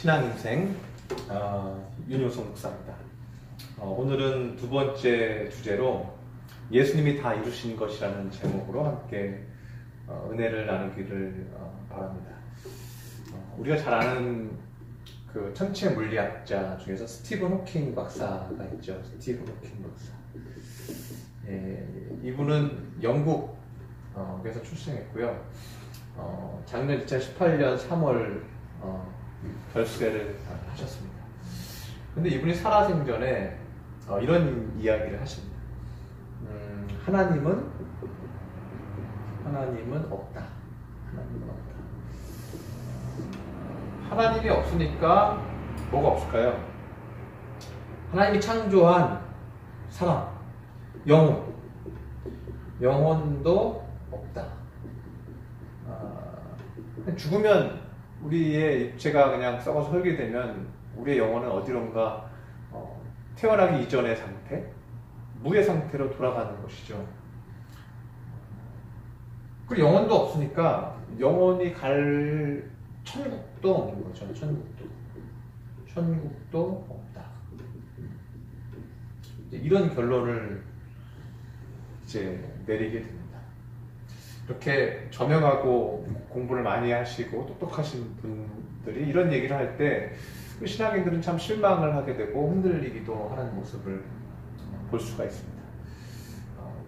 신앙인생 윤효성 목사입니다. 오늘은 두 번째 주제로 예수님이 다 이루신 것이라는 제목으로 함께 은혜를 나누기를 바랍니다. 우리가 잘 아는 그 천체 물리학자 중에서 스티븐 호킹 박사가 있죠. 스티븐 호킹 박사. 이분은 영국에서 출생했고요. 작년 2018년 3월 별세를 하셨습니다. 근데 이분이 살아생전에 이런 이야기를 하십니다. 하나님은 없다. 하나님은 없다. 하나님이 없으니까 뭐가 없을까요? 하나님이 창조한 사람, 영혼도 없다. 죽으면 우리의 입체가 그냥 썩어서 흙이 되면 우리의 영혼은 어디론가 태어나기 이전의 상태, 무의 상태로 돌아가는 것이죠. 그리고 영혼도 없으니까 영혼이 갈 천국도 없는 거죠. 천국도 없다. 이런 결론을 이제 내리게 됩니다. 이렇게 저명하고 공부를 많이 하시고 똑똑하신 분들이 이런 얘기를 할 때 신앙인들은 참 실망을 하게 되고 흔들리기도 하는 모습을 볼 수가 있습니다.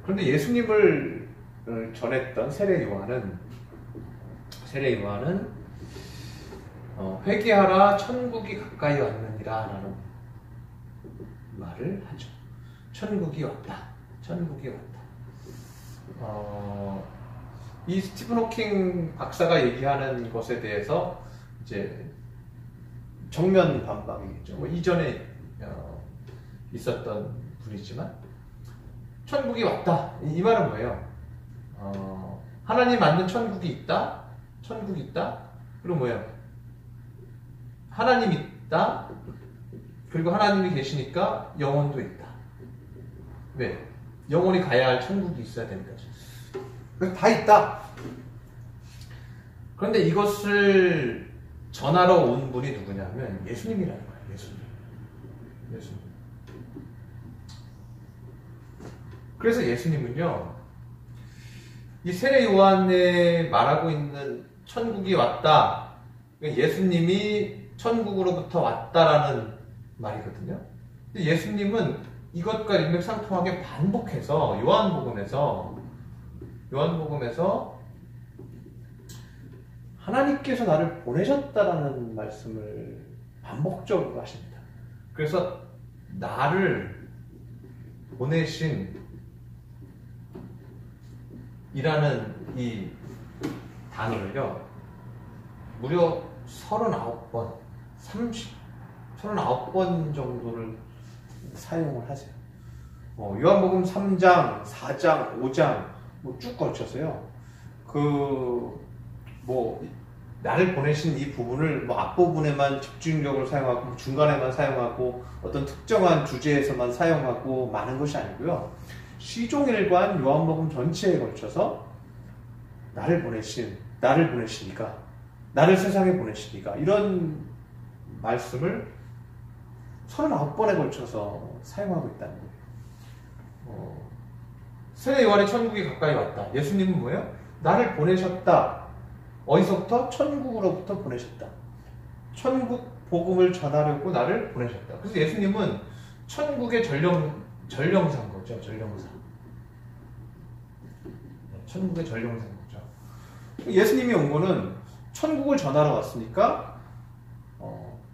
그런데 예수님을 전했던 세례 요한은 회개하라 천국이 가까이 왔느니라 라는 말을 하죠. 천국이 왔다. 이 스티븐 호킹 박사가 얘기하는 것에 대해서 이제 정면 반박이겠죠. 이전에 있었던 분이지만 천국이 왔다. 이 말은 뭐예요? 하나님 만든 천국이 있다. 그리고 뭐예요? 하나님이 있다. 그리고 하나님이 계시니까 영혼도 있다. 왜? 영혼이 가야 할 천국이 있어야 되니까. 그래서 다 있다. 그런데 이것을 전하러 온 분이 누구냐면 예수님이라는 거예요. 예수님. 그래서 예수님은요, 이 세례 요한에 말하고 있는 천국이 왔다. 예수님이 천국으로부터 왔다라는 말이거든요. 근데 예수님은 이것과 일맥상통하게 반복해서 요한복음에서 하나님께서 나를 보내셨다라는 말씀을 반복적으로 하십니다. 그래서 나를 보내신 이라는 이 단어를요, 무려 39번 정도를 사용을 하세요. 요한복음 3장, 4장, 5장 쭉 걸쳐서요. 나를 보내신 이 부분을 앞부분에만 집중적으로 사용하고 중간에만 사용하고 어떤 특정한 주제에서만 사용하고 많은 것이 아니고요. 시종일관 요한복음 전체에 걸쳐서 나를 보내시니까, 나를 세상에 보내시니까 이런 말씀을 39번에 걸쳐서 사용하고 있다는 거예요. 세례 요한의 천국이 가까이 왔다. 예수님은 뭐예요? 나를 보내셨다. 어디서부터? 천국으로부터 보내셨다. 천국 복음을 전하려고 나를 보내셨다. 그래서 예수님은 천국의 전령사인 거죠. 천국의 전령사인 거죠. 예수님이 온 거는 천국을 전하러 왔으니까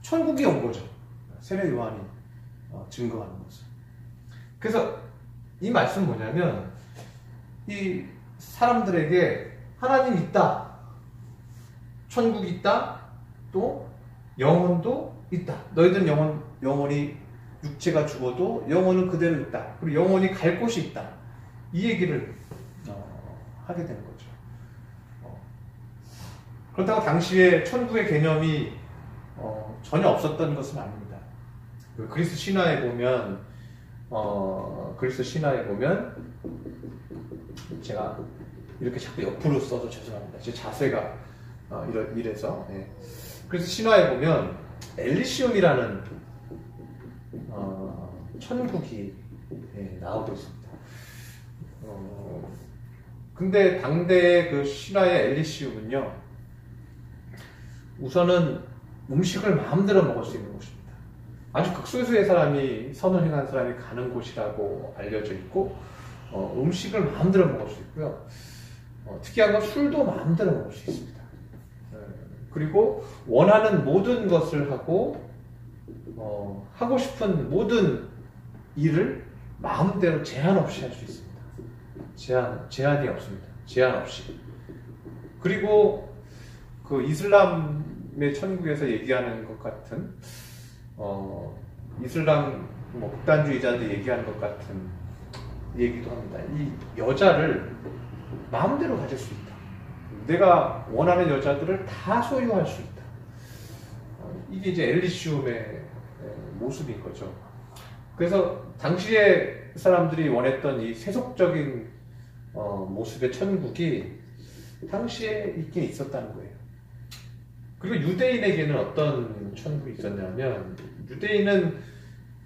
천국이 온 거죠. 세례 요한이 증거하는 것은. 그래서 이 말씀은 뭐냐면 이 사람들에게 하나님 있다, 천국이 있다, 또 영혼도 있다. 너희들은 영혼이 육체가 죽어도 영혼은 그대로 있다. 그리고 영혼이 갈 곳이 있다. 이 얘기를 하게 되는 거죠. 그렇다고 당시에 천국의 개념이 전혀 없었던 것은 아닙니다. 그리스 신화에 보면 제가 이렇게 자꾸 옆으로 써서 죄송합니다. 제 자세가 이래서. 그래서 신화에 보면 엘리시움이라는 천국이 나오고 있습니다. 근데 당대의 그 신화의 엘리시움은요, 우선은 음식을 마음대로 먹을 수 있는 곳입니다. 아주 극소수의 사람이, 선을 행한 사람이 가는 곳이라고 알려져 있고, 음식을 마음대로 먹을 수 있고요. 특이한 건 술도 마음대로 먹을 수 있습니다. 그리고 원하는 모든 것을 하고, 하고 싶은 모든 일을 마음대로 제한 없이 할 수 있습니다. 제한이 없습니다. 제한 없이. 그리고 그 이슬람의 천국에서 얘기하는 것 같은, 이슬람 극단주의자들 얘기하는 것 같은 얘기도 합니다. 이 여자를 마음대로 가질 수 있다. 내가 원하는 여자들을 다 소유할 수 있다. 이게 이제 엘리시움의 모습인 거죠. 그래서 당시에 사람들이 원했던 이 세속적인 모습의 천국이 당시에 있긴 있었다는 거예요. 그리고 유대인에게는 어떤 천국이 있었냐면, 유대인은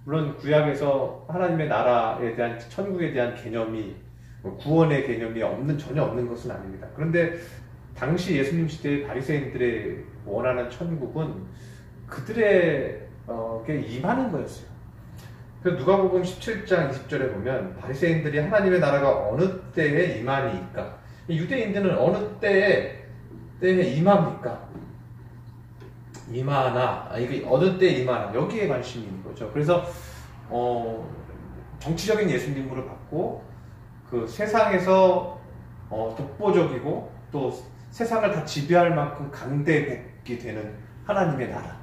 물론 구약에서 하나님의 나라에 대한, 천국에 대한 개념이, 구원의 개념이 전혀 없는 것은 아닙니다. 그런데 당시 예수님 시대의 바리새인들의 원하는 천국은 그들에게 임하는 거였어요. 그래서 누가복음 17장 20절에 보면 바리새인들이 하나님의 나라가 어느 때에 임하니까, 유대인들은 어느 때에 임합니까? 이게 어느 때에 임하나, 여기에 관심이 있는 거죠. 그래서 정치적인 예수님으로 받고, 그 세상에서 독보적이고 또 세상을 다 지배할 만큼 강대국이 되는 하나님의 나라,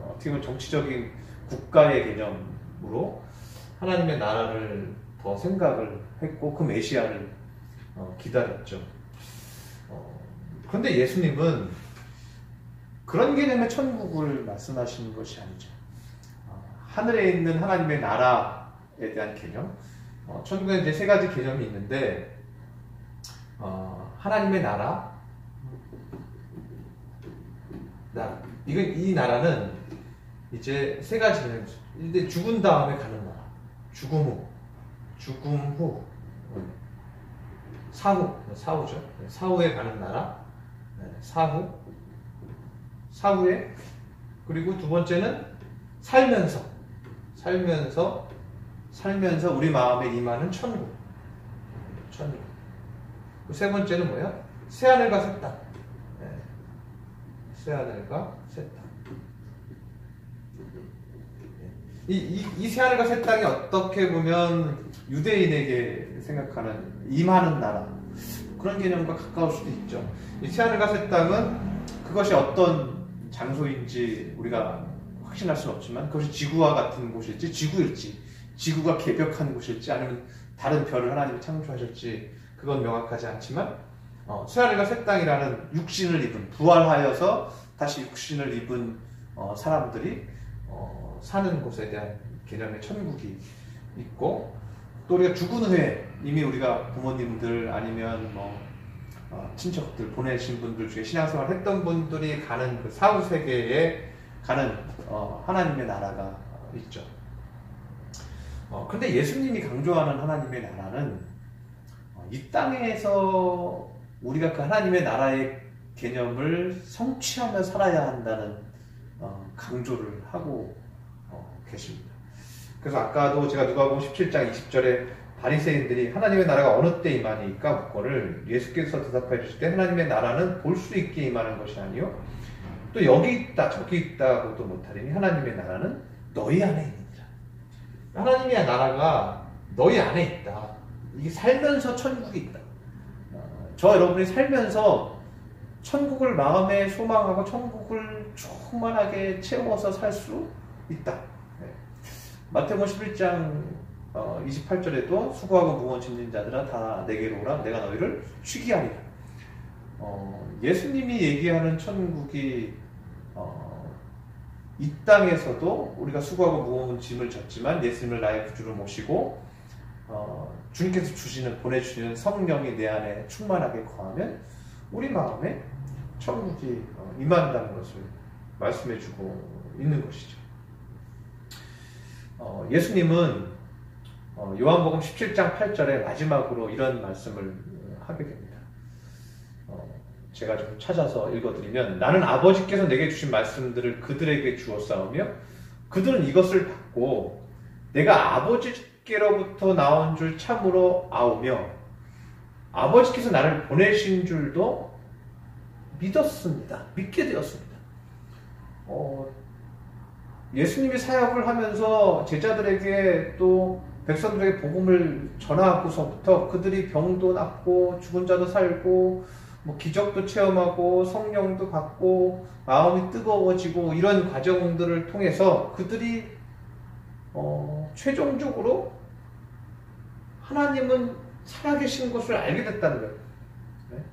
어떻게 보면 정치적인 국가의 개념으로 하나님의 나라를 더 생각을 했고, 그 메시아를 기다렸죠. 그런데 예수님은 그런 개념의 천국을 말씀하시는 것이 아니죠. 하늘에 있는 하나님의 나라에 대한 개념, 천국에 이제 세 가지 개념이 있는데, 하나님의 나라, 이 나라는 이제 세 가지 개념이죠. 이제 죽은 다음에 가는 나라, 죽음 후, 사후죠. 사후에 가는 나라, 사후에, 그리고 두 번째는 살면서 우리 마음에 임하는 천국. 세 번째는 뭐야? 새하늘과 새 땅. 새하늘과 새 땅. 이 새하늘과 새 땅이 어떻게 보면 유대인에게 생각하는 임하는 나라, 그런 개념과 가까울 수도 있죠. 이 새하늘과 새 땅은 그것이 어떤 장소인지 우리가 확신할 수는 없지만, 그것이 지구와 같은 곳일지, 지구일지, 지구가 개벽한 곳일지, 아니면 다른 별을 하나님이 창조하실지, 그건 명확하지 않지만, 새하늘과 새 땅이라는 육신을 입은, 부활하여서 다시 육신을 입은 사람들이 사는 곳에 대한 개념의 천국이 있고, 또 우리가 죽은 후에 이미 우리가 부모님들 아니면 친척들, 보내신 분들 중에 신앙생활 했던 분들이 가는 그 사후 세계에 가는 하나님의 나라가 있죠. 근데 예수님이 강조하는 하나님의 나라는 이 땅에서 우리가 그 하나님의 나라의 개념을 성취하며 살아야 한다는 강조를 하고 계십니다. 그래서 아까도 제가 누가복음 17장 20절에 바리새인들이 하나님의 나라가 어느 때 임하니까 묻거늘, 예수께서 대답해 주실 때 하나님의 나라는 볼 수 있게 임하는 것이 아니요 또 여기 있다 저기 있다고도 못하리니 하나님의 나라는 너희 안에 있느니라. 하나님의 나라가 너희 안에 있다. 이게 살면서 천국이 있다. 저 여러분이 살면서 천국을 마음에 소망하고 천국을 충만하게 채워서 살 수 있다. 마태복음 11장 28절에도 수고하고 무거운 짐진 자들아 다 내게로 오라, 내가 너희를 쉬게 하리라. 예수님이 얘기하는 천국이 이 땅에서도 우리가 수고하고 무거운 짐을 졌지만 예수님을 나의 구주로 모시고 주님께서 보내주시는 성령이 내 안에 충만하게 거하면 우리 마음에 천국이 임한다는 것을 말씀해주고 있는 것이죠. 예수님은 요한복음 17장 8절에 마지막으로 이런 말씀을 하게 됩니다. 제가 좀 찾아서 읽어드리면 나는 아버지께서 내게 주신 말씀들을 그들에게 주었사오며 그들은 이것을 받고 내가 아버지께로부터 나온 줄 참으로 아오며 아버지께서 나를 보내신 줄도 믿었습니다. 믿게 되었습니다. 예수님이 사역을 하면서 제자들에게 또 백성들에게 복음을 전하고서부터 그들이 병도 낫고 죽은 자도 살고 뭐 기적도 체험하고 성령도 받고 마음이 뜨거워지고 이런 과정들을 통해서 그들이 최종적으로 하나님은 살아계신 것을 알게 됐다는 거예요. 네?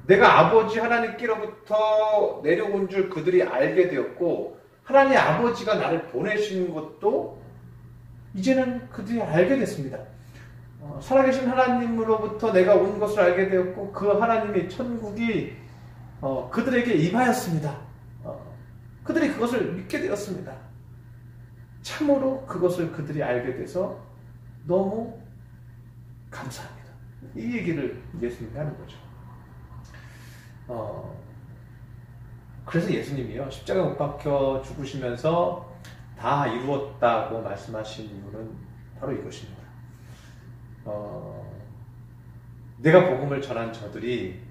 내가 아버지 하나님께로부터 내려온 줄 그들이 알게 되었고 하나님 아버지가 나를 보내신 것도 이제는 그들이 알게 됐습니다. 살아계신 하나님으로부터 내가 온 것을 알게 되었고 그 하나님의 천국이 그들에게 임하였습니다. 그들이 그것을 믿게 되었습니다. 참으로 그것을 그들이 알게 돼서 너무 감사합니다. 이 얘기를 예수님이 하는 거죠. 그래서 예수님이요 십자가에 못 박혀 죽으시면서 다 이루었다고 말씀하신 이유는 바로 이것입니다. 내가 복음을 전한 저들이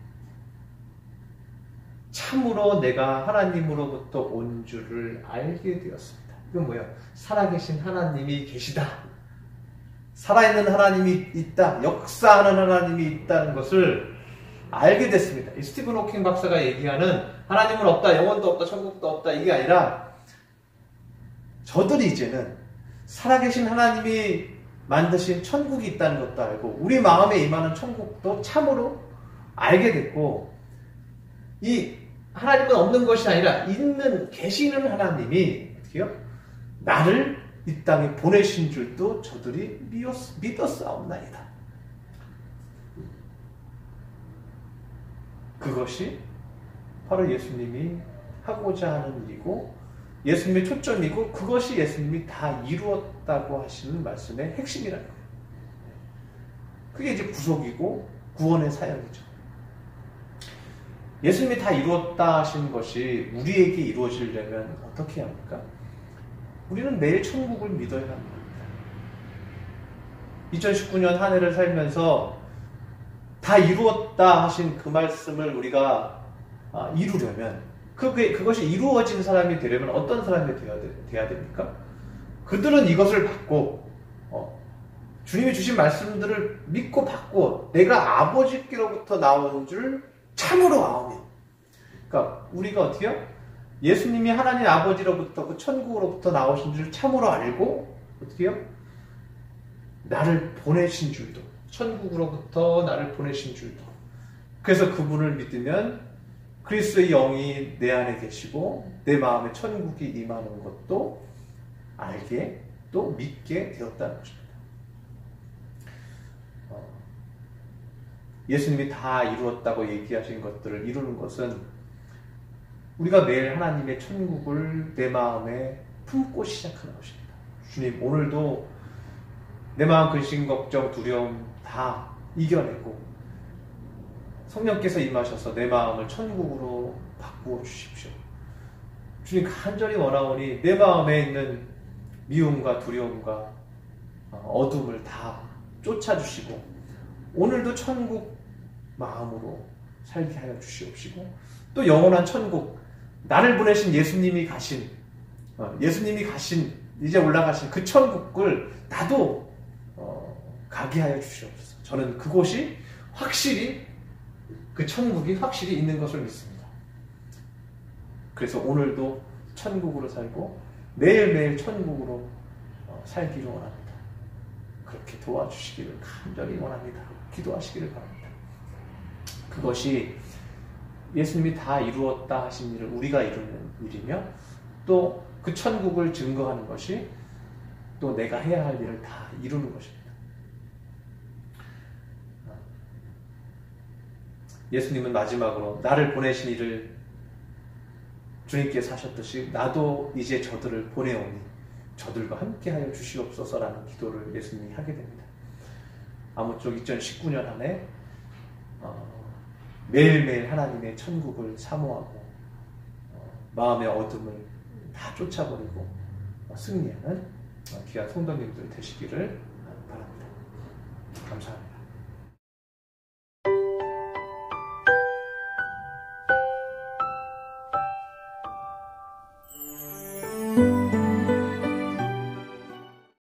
참으로 내가 하나님으로부터 온 줄을 알게 되었습니다. 이건 뭐예요? 살아계신 하나님이 계시다. 살아있는 하나님이 있다. 역사하는 하나님이 있다는 것을 알게 됐습니다. 이 스티븐 호킹 박사가 얘기하는 하나님은 없다, 영혼도 없다, 천국도 없다 이게 아니라 저들이 이제는 살아계신 하나님이 만드신 천국이 있다는 것도 알고 우리 마음에 임하는 천국도 참으로 알게 됐고 이 하나님은 없는 것이 아니라 있는 계시는 하나님이 어떻게요? 나를 이 땅에 보내신 줄도 저들이 믿었사옵나이다. 그것이 바로 예수님이 하고자 하는 일이고 예수님의 초점이고 그것이 예수님이 다 이루었다고 하시는 말씀의 핵심이라는 거예요. 그게 이제 구속이고 구원의 사역이죠. 예수님이 다 이루었다 하신 것이 우리에게 이루어지려면 어떻게 해야 합니까? 우리는 매일 천국을 믿어야 합니다. 2019년 한 해를 살면서 다 이루었다 하신 그 말씀을 우리가 이루려면 그것이 이루어진 사람이 되려면 어떤 사람이 돼야 됩니까? 그들은 이것을 받고 주님이 주신 말씀들을 믿고 받고 내가 아버지께로부터 나온 줄 참으로 아오며 그러니까 우리가 어떻게 해요? 예수님이 하나님 아버지로부터 그 천국으로부터 나오신 줄 참으로 알고 어떻게 해요? 나를 보내신 줄도 천국으로부터 나를 보내신 줄도 그래서 그분을 믿으면 그리스도의 영이 내 안에 계시고 내 마음에 천국이 임하는 것도 알게 또 믿게 되었다는 것입니다. 예수님이 다 이루었다고 얘기하신 것들을 이루는 것은 우리가 매일 하나님의 천국을 내 마음에 품고 시작하는 것입니다. 주님 오늘도 내 마음 근심, 걱정, 두려움 다 이겨내고 성령께서 임하셔서 내 마음을 천국으로 바꾸어 주십시오. 주님 간절히 원하오니 내 마음에 있는 미움과 두려움과 어둠을 다 쫓아주시고 오늘도 천국 마음으로 살게 하여 주시옵시고 또 영원한 천국 나를 보내신 예수님이 가신 이제 올라가신 그 천국을 나도 가게 하여 주시옵소서. 저는 그곳이 확실히 그 천국이 확실히 있는 것을 믿습니다. 그래서 오늘도 천국으로 살고 매일매일 천국으로 살기를 원합니다. 그렇게 도와주시기를 간절히 원합니다. 기도하시기를 바랍니다. 그것이 예수님이 다 이루었다 하신 일을 우리가 이루는 일이며 또 그 천국을 증거하는 것이 또 내가 해야 할 일을 다 이루는 것입니다. 예수님은 마지막으로 나를 보내신 이를 주님께서 하셨듯이 나도 이제 저들을 보내오니 저들과 함께하여 주시옵소서라는 기도를 예수님이 하게 됩니다. 아무쪼록 2019년 한 해 매일매일 하나님의 천국을 사모하고 마음의 어둠을 다 쫓아버리고 승리하는 귀한 성도님들 되시기를 바랍니다. 감사합니다.